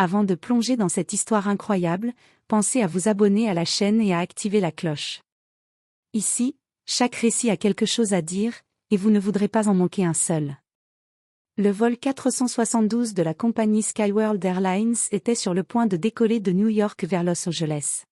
Avant de plonger dans cette histoire incroyable, pensez à vous abonner à la chaîne et à activer la cloche. Ici, chaque récit a quelque chose à dire, et vous ne voudrez pas en manquer un seul. Le vol 472 de la compagnie Skyworld Airlines était sur le point de décoller de New York vers Los Angeles.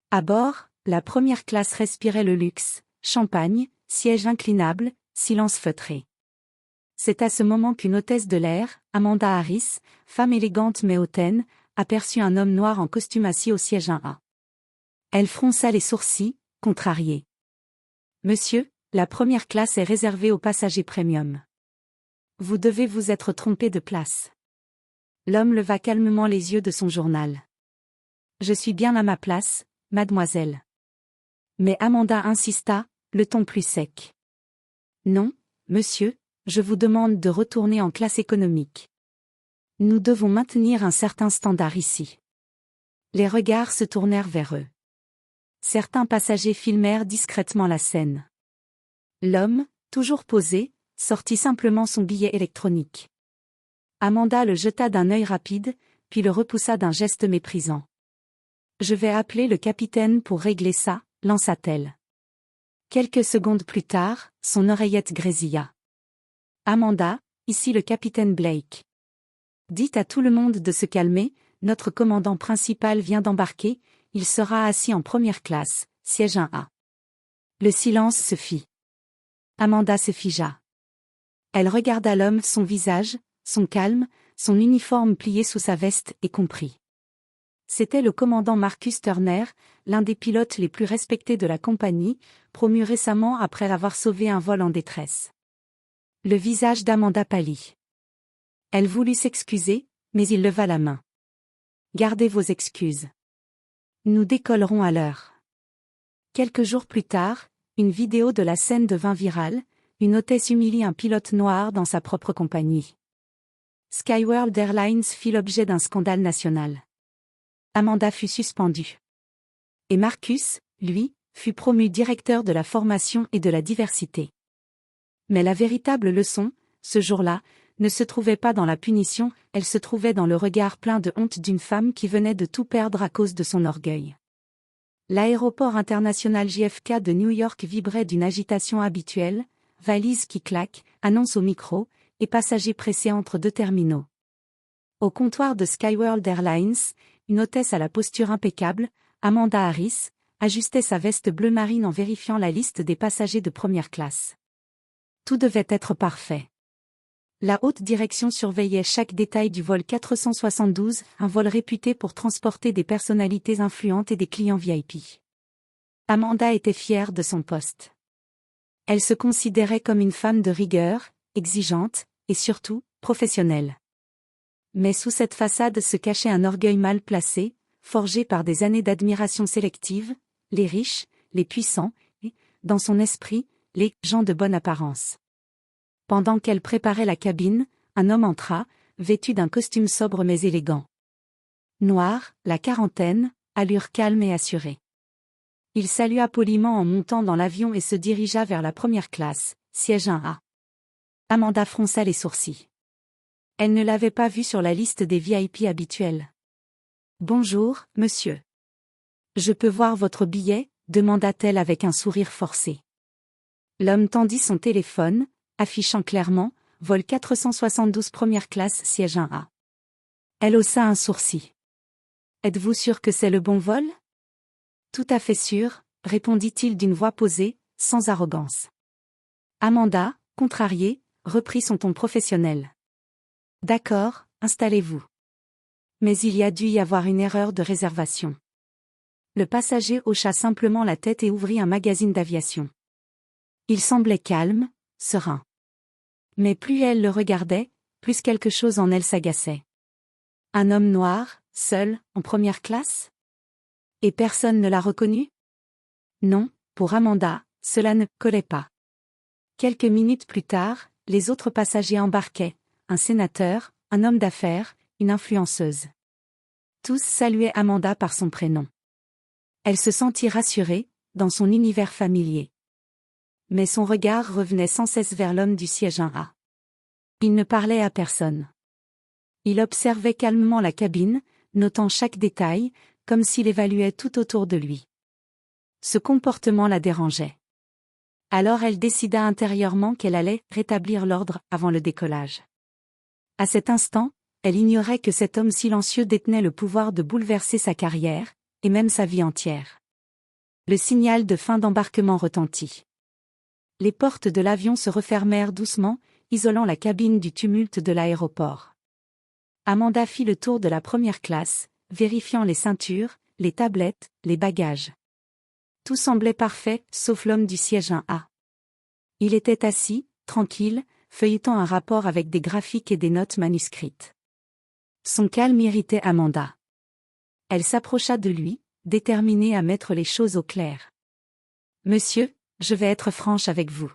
À bord, la première classe respirait le luxe, champagne, siège inclinable, silence feutré. C'est à ce moment qu'une hôtesse de l'air, Amanda Harris, femme élégante mais hautaine, aperçut un homme noir en costume assis au siège 1A. Elle fronça les sourcils, contrariée. « Monsieur, la première classe est réservée aux passagers premium. Vous devez vous être trompé de place. » L'homme leva calmement les yeux de son journal. « Je suis bien à ma place, mademoiselle. » Mais Amanda insista, le ton plus sec. « Non, monsieur, je vous demande de retourner en classe économique. Nous devons maintenir un certain standard ici. » Les regards se tournèrent vers eux. Certains passagers filmèrent discrètement la scène. L'homme, toujours posé, sortit simplement son billet électronique. Amanda le jeta d'un œil rapide, puis le repoussa d'un geste méprisant. « Je vais appeler le capitaine pour régler ça, » lança-t-elle. Quelques secondes plus tard, son oreillette grésilla. « Amanda, ici le capitaine Blake. Dites à tout le monde de se calmer, notre commandant principal vient d'embarquer, il sera assis en première classe, siège 1A. » Le silence se fit. Amanda se figea. Elle regarda l'homme, son visage, son calme, son uniforme plié sous sa veste, et comprit. C'était le commandant Marcus Turner, l'un des pilotes les plus respectés de la compagnie, promu récemment après avoir sauvé un vol en détresse. Le visage d'Amanda pâlit. Elle voulut s'excuser, mais il leva la main. « Gardez vos excuses. Nous décollerons à l'heure. » Quelques jours plus tard, une vidéo de la scène devint virale, une hôtesse humilie un pilote noir dans sa propre compagnie. Skyworld Airlines fit l'objet d'un scandale national. Amanda fut suspendue. Et Marcus, lui, fut promu directeur de la formation et de la diversité. Mais la véritable leçon, ce jour-là, ne se trouvait pas dans la punition, elle se trouvait dans le regard plein de honte d'une femme qui venait de tout perdre à cause de son orgueil. L'aéroport international JFK de New York vibrait d'une agitation habituelle, valises qui claquent, annonces au micro, et passagers pressés entre deux terminaux. Au comptoir de Skyworld Airlines, une hôtesse à la posture impeccable, Amanda Harris, ajustait sa veste bleu marine en vérifiant la liste des passagers de première classe. Tout devait être parfait. La haute direction surveillait chaque détail du vol 472, un vol réputé pour transporter des personnalités influentes et des clients VIP. Amanda était fière de son poste. Elle se considérait comme une femme de rigueur, exigeante, et surtout, professionnelle. Mais sous cette façade se cachait un orgueil mal placé, forgé par des années d'admiration sélective, les riches, les puissants, et, dans son esprit, les gens de bonne apparence. Pendant qu'elle préparait la cabine, un homme entra, vêtu d'un costume sobre mais élégant. Noir, la quarantaine, allure calme et assurée. Il salua poliment en montant dans l'avion et se dirigea vers la première classe, siège 1A. Amanda fronça les sourcils. Elle ne l'avait pas vu sur la liste des VIP habituels. « Bonjour, monsieur. Je peux voir votre billet ?» demanda-t-elle avec un sourire forcé. L'homme tendit son téléphone, affichant clairement « Vol 472 première classe siège 1A ». Elle haussa un sourcil. « Êtes-vous sûr que c'est le bon vol ?»« Tout à fait sûr », répondit-il d'une voix posée, sans arrogance. Amanda, contrariée, reprit son ton professionnel. « D'accord, installez-vous. » Mais il y a dû y avoir une erreur de réservation. Le passager hocha simplement la tête et ouvrit un magazine d'aviation. Il semblait calme, serein. Mais plus elle le regardait, plus quelque chose en elle s'agaçait. Un homme noir, seul, en première classe? Et personne ne l'a reconnu? Non, pour Amanda, cela ne collait pas. Quelques minutes plus tard, les autres passagers embarquaient, un sénateur, un homme d'affaires, une influenceuse. Tous saluaient Amanda par son prénom. Elle se sentit rassurée, dans son univers familier. Mais son regard revenait sans cesse vers l'homme du siège 1A. Il ne parlait à personne. Il observait calmement la cabine, notant chaque détail, comme s'il évaluait tout autour de lui. Ce comportement la dérangeait. Alors elle décida intérieurement qu'elle allait rétablir l'ordre avant le décollage. À cet instant, elle ignorait que cet homme silencieux détenait le pouvoir de bouleverser sa carrière, et même sa vie entière. Le signal de fin d'embarquement retentit. Les portes de l'avion se refermèrent doucement, isolant la cabine du tumulte de l'aéroport. Amanda fit le tour de la première classe, vérifiant les ceintures, les tablettes, les bagages. Tout semblait parfait, sauf l'homme du siège 1A. Il était assis, tranquille, feuilletant un rapport avec des graphiques et des notes manuscrites. Son calme irritait Amanda. Elle s'approcha de lui, déterminée à mettre les choses au clair. « Monsieur, je vais être franche avec vous.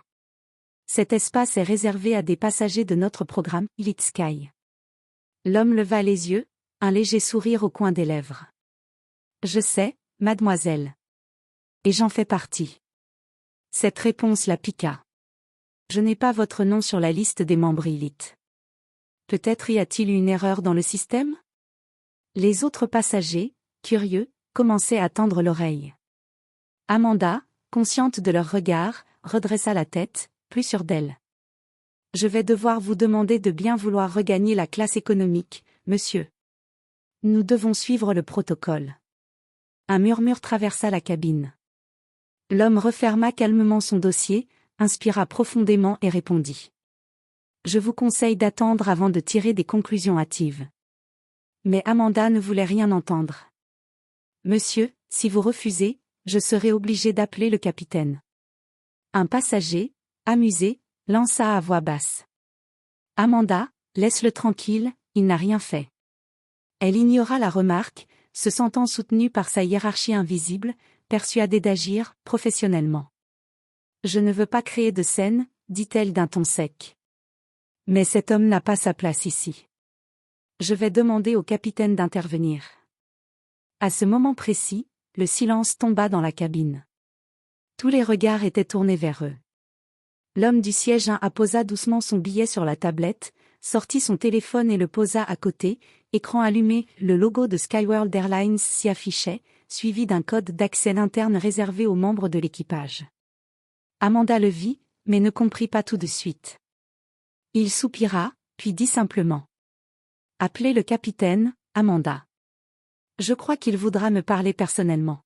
Cet espace est réservé à des passagers de notre programme Elite Sky. » L'homme leva les yeux, un léger sourire au coin des lèvres. « Je sais, mademoiselle. Et j'en fais partie. » Cette réponse la piqua. « Je n'ai pas votre nom sur la liste des membres Elite. Peut-être y a-t-il eu une erreur dans le système ?» Les autres passagers, curieux, commençaient à tendre l'oreille. Amanda, consciente de leur regard, redressa la tête, plus sûre d'elle. « Je vais devoir vous demander de bien vouloir regagner la classe économique, monsieur. Nous devons suivre le protocole. » Un murmure traversa la cabine. L'homme referma calmement son dossier, inspira profondément et répondit. « Je vous conseille d'attendre avant de tirer des conclusions hâtives. » Mais Amanda ne voulait rien entendre. « Monsieur, si vous refusez, je serai obligé d'appeler le capitaine. » Un passager, amusé, lança à voix basse. « Amanda, laisse-le tranquille, il n'a rien fait. » Elle ignora la remarque, se sentant soutenue par sa hiérarchie invisible, persuadée d'agir professionnellement. « Je ne veux pas créer de scène, » dit-elle d'un ton sec. « Mais cet homme n'a pas sa place ici. Je vais demander au capitaine d'intervenir. » À ce moment précis, le silence tomba dans la cabine. Tous les regards étaient tournés vers eux. L'homme du siège 1A posa doucement son billet sur la tablette, sortit son téléphone et le posa à côté, écran allumé, le logo de Skyworld Airlines s'y affichait, suivi d'un code d'accès interne réservé aux membres de l'équipage. Amanda le vit, mais ne comprit pas tout de suite. Il soupira, puis dit simplement. « Appelez le capitaine, Amanda. Je crois qu'il voudra me parler personnellement. »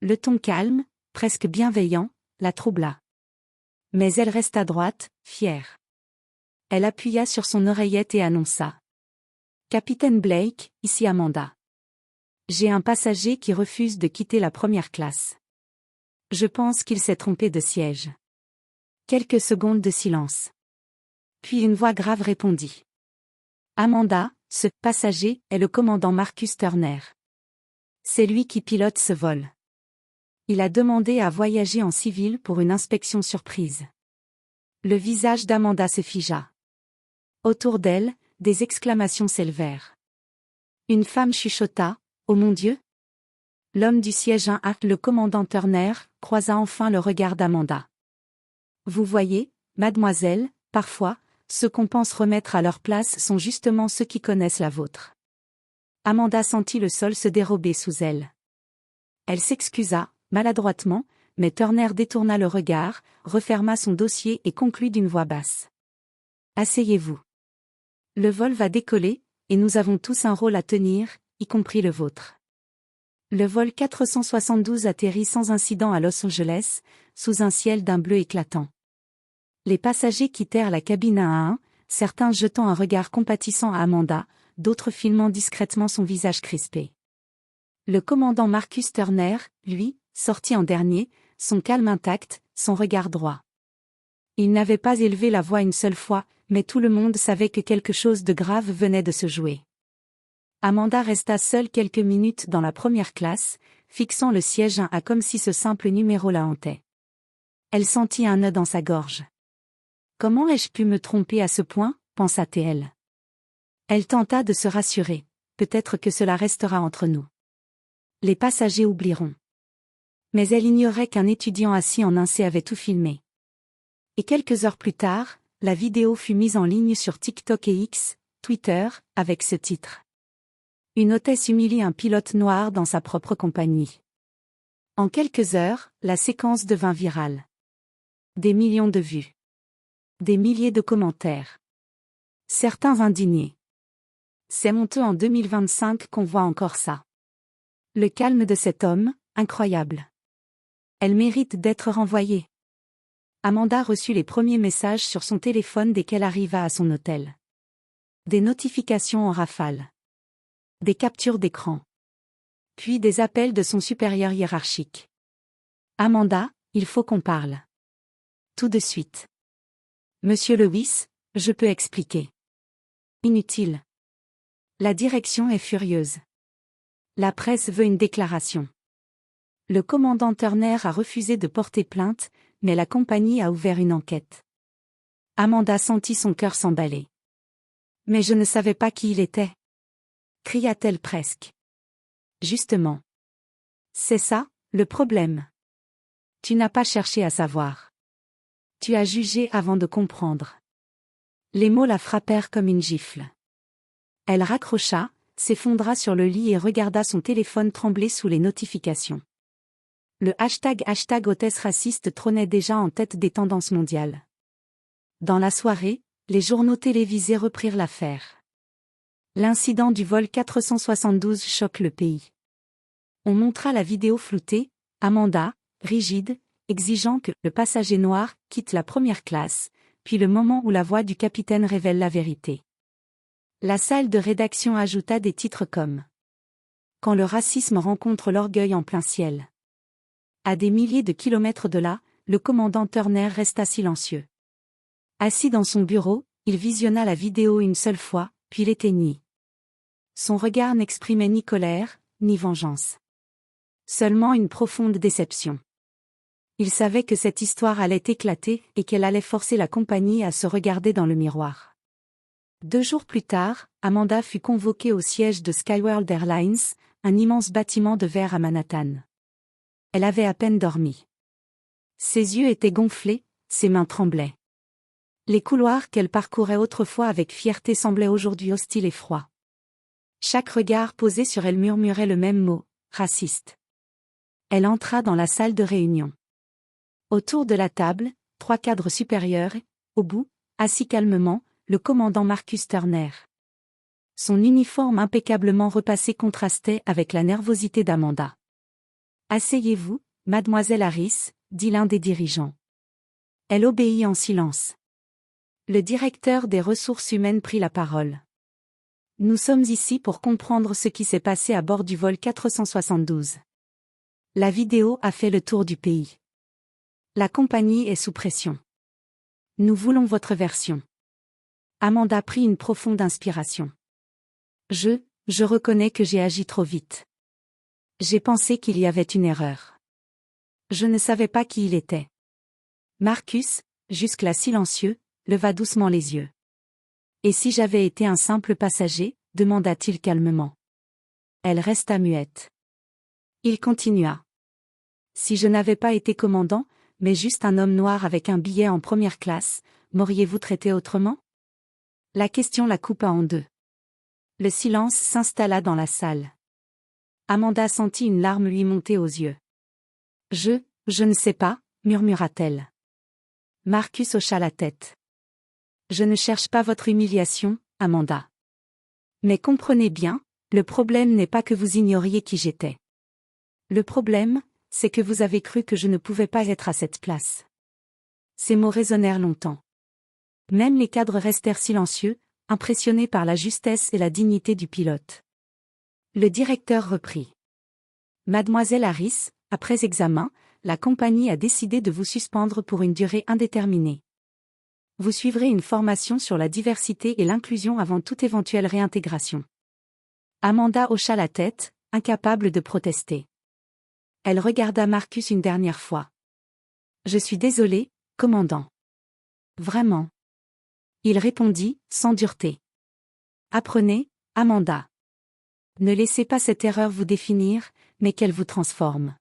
Le ton calme, presque bienveillant, la troubla. Mais elle resta droite, fière. Elle appuya sur son oreillette et annonça. « Capitaine Blake, ici Amanda. J'ai un passager qui refuse de quitter la première classe. Je pense qu'il s'est trompé de siège. » Quelques secondes de silence. Puis une voix grave répondit. « Amanda, ce passager est le commandant Marcus Turner. C'est lui qui pilote ce vol. Il a demandé à voyager en civil pour une inspection surprise. » Le visage d'Amanda se figea. Autour d'elle, des exclamations s'élevèrent. Une femme chuchota, « Oh mon Dieu !» L'homme du siège 1A, le commandant Turner, croisa enfin le regard d'Amanda. « Vous voyez, mademoiselle, parfois, ceux qu'on pense remettre à leur place sont justement ceux qui connaissent la vôtre. » Amanda sentit le sol se dérober sous elle. Elle s'excusa, maladroitement, mais Turner détourna le regard, referma son dossier et conclut d'une voix basse. « Asseyez-vous. Le vol va décoller, et nous avons tous un rôle à tenir, y compris le vôtre. » Le vol 472 atterrit sans incident à Los Angeles, sous un ciel d'un bleu éclatant. Les passagers quittèrent la cabine 1 à 1, certains jetant un regard compatissant à Amanda, d'autres filmant discrètement son visage crispé. Le commandant Marcus Turner, lui, sortit en dernier, son calme intact, son regard droit. Il n'avait pas élevé la voix une seule fois, mais tout le monde savait que quelque chose de grave venait de se jouer. Amanda resta seule quelques minutes dans la première classe, fixant le siège 1A comme si ce simple numéro la hantait. Elle sentit un nœud dans sa gorge. « Comment ai-je pu me tromper à ce point ?» pensa-t-elle. Elle tenta de se rassurer. « Peut-être que cela restera entre nous. Les passagers oublieront. » Mais elle ignorait qu'un étudiant assis en 1C avait tout filmé. Et quelques heures plus tard, la vidéo fut mise en ligne sur TikTok et X, Twitter, avec ce titre. Une hôtesse humilie un pilote noir dans sa propre compagnie. En quelques heures, la séquence devint virale. Des millions de vues. Des milliers de commentaires. Certains indignés. C'est honteux en 2025 qu'on voit encore ça. Le calme de cet homme, incroyable. Elle mérite d'être renvoyée. Amanda reçut les premiers messages sur son téléphone dès qu'elle arriva à son hôtel. Des notifications en rafale. Des captures d'écran. Puis des appels de son supérieur hiérarchique. Amanda, il faut qu'on parle. Tout de suite. Monsieur Lewis, je peux expliquer. Inutile. La direction est furieuse. La presse veut une déclaration. Le commandant Turner a refusé de porter plainte, mais la compagnie a ouvert une enquête. Amanda sentit son cœur s'emballer. Mais je ne savais pas qui il était. Cria-t-elle presque. Justement. C'est ça, le problème. Tu n'as pas cherché à savoir. Tu as jugé avant de comprendre. Les mots la frappèrent comme une gifle. Elle raccrocha, s'effondra sur le lit et regarda son téléphone trembler sous les notifications. Le hashtag hôtesse raciste trônait déjà en tête des tendances mondiales. Dans la soirée, les journaux télévisés reprirent l'affaire. L'incident du vol 472 choque le pays. On montra la vidéo floutée, Amanda, rigide, exigeant que le passager noir quitte la première classe, puis le moment où la voix du capitaine révèle la vérité. La salle de rédaction ajouta des titres comme « Quand le racisme rencontre l'orgueil en plein ciel ». À des milliers de kilomètres de là, le commandant Turner resta silencieux. Assis dans son bureau, il visionna la vidéo une seule fois, puis l'éteignit. Son regard n'exprimait ni colère, ni vengeance. Seulement une profonde déception. Il savait que cette histoire allait éclater et qu'elle allait forcer la compagnie à se regarder dans le miroir. 2 jours plus tard, Amanda fut convoquée au siège de Skyworld Airlines, un immense bâtiment de verre à Manhattan. Elle avait à peine dormi. Ses yeux étaient gonflés, ses mains tremblaient. Les couloirs qu'elle parcourait autrefois avec fierté semblaient aujourd'hui hostiles et froids. Chaque regard posé sur elle murmurait le même mot, raciste. Elle entra dans la salle de réunion. Autour de la table, 3 cadres supérieurs, au bout, assis calmement, le commandant Marcus Turner. Son uniforme impeccablement repassé contrastait avec la nervosité d'Amanda. « Asseyez-vous, mademoiselle Harris », dit l'un des dirigeants. Elle obéit en silence. Le directeur des ressources humaines prit la parole. « Nous sommes ici pour comprendre ce qui s'est passé à bord du vol 472. La vidéo a fait le tour du pays. La compagnie est sous pression. Nous voulons votre version. » Amanda prit une profonde inspiration. Je reconnais que j'ai agi trop vite. J'ai pensé qu'il y avait une erreur. Je ne savais pas qui il était. Marcus, jusque-là silencieux, leva doucement les yeux. Et si j'avais été un simple passager, demanda-t-il calmement. Elle resta muette. Il continua. Si je n'avais pas été commandant, mais juste un homme noir avec un billet en première classe, m'auriez-vous traité autrement? La question la coupa en deux. Le silence s'installa dans la salle. Amanda sentit une larme lui monter aux yeux. Je ne sais pas, murmura-t-elle. Marcus hocha la tête. Je ne cherche pas votre humiliation, Amanda. Mais comprenez bien, le problème n'est pas que vous ignoriez qui j'étais. Le problème, c'est que vous avez cru que je ne pouvais pas être à cette place. Ces mots résonnèrent longtemps. Même les cadres restèrent silencieux, impressionnés par la justesse et la dignité du pilote. Le directeur reprit. Mademoiselle Harris, après examen, la compagnie a décidé de vous suspendre pour une durée indéterminée. Vous suivrez une formation sur la diversité et l'inclusion avant toute éventuelle réintégration. Amanda hocha la tête, incapable de protester. Elle regarda Marcus une dernière fois. Je suis désolée, commandant. Vraiment. Il répondit, sans dureté. Apprenez, Amanda. Ne laissez pas cette erreur vous définir, mais qu'elle vous transforme.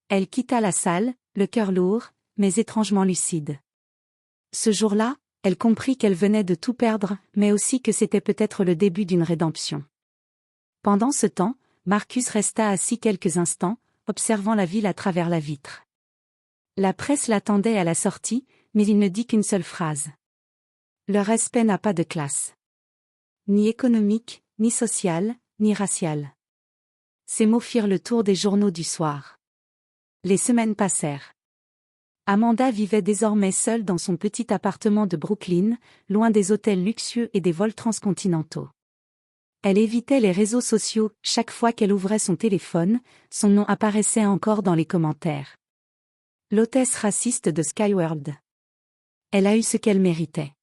Elle quitta la salle, le cœur lourd, mais étrangement lucide. Ce jour-là, Elle comprit qu'elle venait de tout perdre, mais aussi que c'était peut-être le début d'une rédemption. Pendant ce temps, Marcus resta assis quelques instants, observant la ville à travers la vitre. La presse l'attendait à la sortie, mais il ne dit qu'une seule phrase. Le respect n'a pas de classe. Ni économique, ni social, ni racial. Ces mots firent le tour des journaux du soir. Les semaines passèrent. Amanda vivait désormais seule dans son petit appartement de Brooklyn, loin des hôtels luxueux et des vols transcontinentaux. Elle évitait les réseaux sociaux, chaque fois qu'elle ouvrait son téléphone, son nom apparaissait encore dans les commentaires. L'hôtesse raciste de Skyworld. Elle a eu ce qu'elle méritait.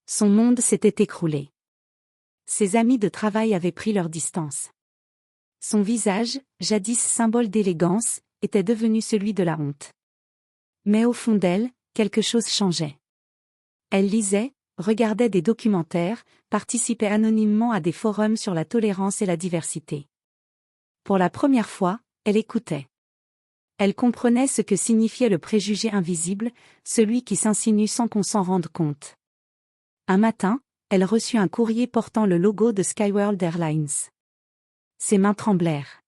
Son monde s'était écroulé. Ses amis de travail avaient pris leur distance. Son visage, jadis symbole d'élégance, était devenu celui de la honte. Mais au fond d'elle, quelque chose changeait. Elle lisait, regardait des documentaires, participait anonymement à des forums sur la tolérance et la diversité. Pour la première fois, elle écoutait. Elle comprenait ce que signifiait le préjugé invisible, celui qui s'insinue sans qu'on s'en rende compte. Un matin, elle reçut un courrier portant le logo de Skyworld Airlines. Ses mains tremblèrent.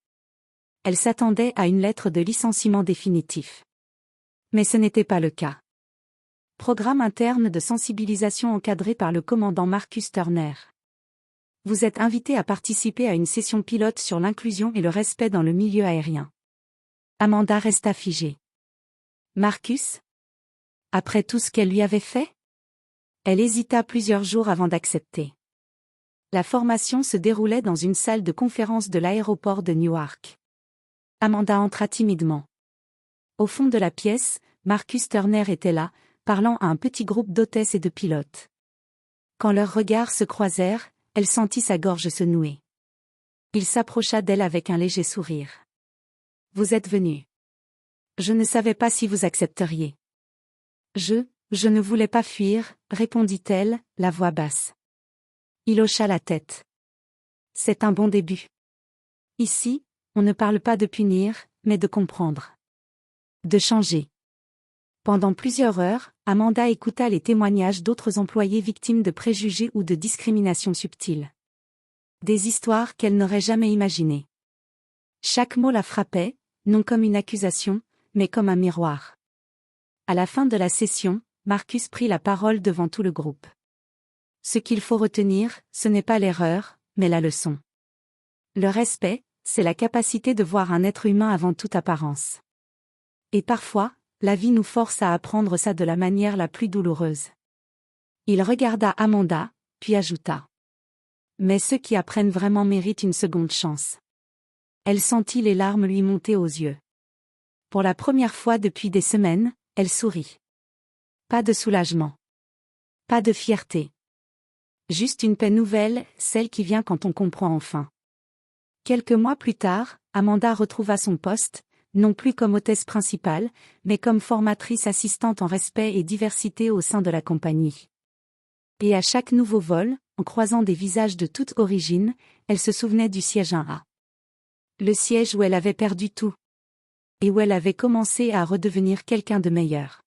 Elle s'attendait à une lettre de licenciement définitif. Mais ce n'était pas le cas. Programme interne de sensibilisation encadré par le commandant Marcus Turner. Vous êtes invité à participer à une session pilote sur l'inclusion et le respect dans le milieu aérien. Amanda resta figée. Marcus? Après tout ce qu'elle lui avait fait? Elle hésita plusieurs jours avant d'accepter. La formation se déroulait dans une salle de conférence de l'aéroport de Newark. Amanda entra timidement. Au fond de la pièce, Marcus Turner était là, parlant à un petit groupe d'hôtesses et de pilotes. Quand leurs regards se croisèrent, elle sentit sa gorge se nouer. Il s'approcha d'elle avec un léger sourire. « Vous êtes venu. Je ne savais pas si vous accepteriez. »« Je ne voulais pas fuir, » répondit-elle, la voix basse. Il hocha la tête. « C'est un bon début. Ici, on ne parle pas de punir, mais de comprendre. De changer. » Pendant plusieurs heures, Amanda écouta les témoignages d'autres employés victimes de préjugés ou de discrimination subtile. Des histoires qu'elle n'aurait jamais imaginées. Chaque mot la frappait, non comme une accusation, mais comme un miroir. À la fin de la session, Marcus prit la parole devant tout le groupe. Ce qu'il faut retenir, ce n'est pas l'erreur, mais la leçon. Le respect, c'est la capacité de voir un être humain avant toute apparence. Et parfois, la vie nous force à apprendre ça de la manière la plus douloureuse. Il regarda Amanda, puis ajouta. Mais ceux qui apprennent vraiment méritent une seconde chance. Elle sentit les larmes lui monter aux yeux. Pour la première fois depuis des semaines, elle sourit. Pas de soulagement. Pas de fierté. Juste une paix nouvelle, celle qui vient quand on comprend enfin. Quelques mois plus tard, Amanda retrouva son poste, non plus comme hôtesse principale, mais comme formatrice assistante en respect et diversité au sein de la compagnie. Et à chaque nouveau vol, en croisant des visages de toute origine, elle se souvenait du siège 1A. Le siège où elle avait perdu tout. Et où elle avait commencé à redevenir quelqu'un de meilleur.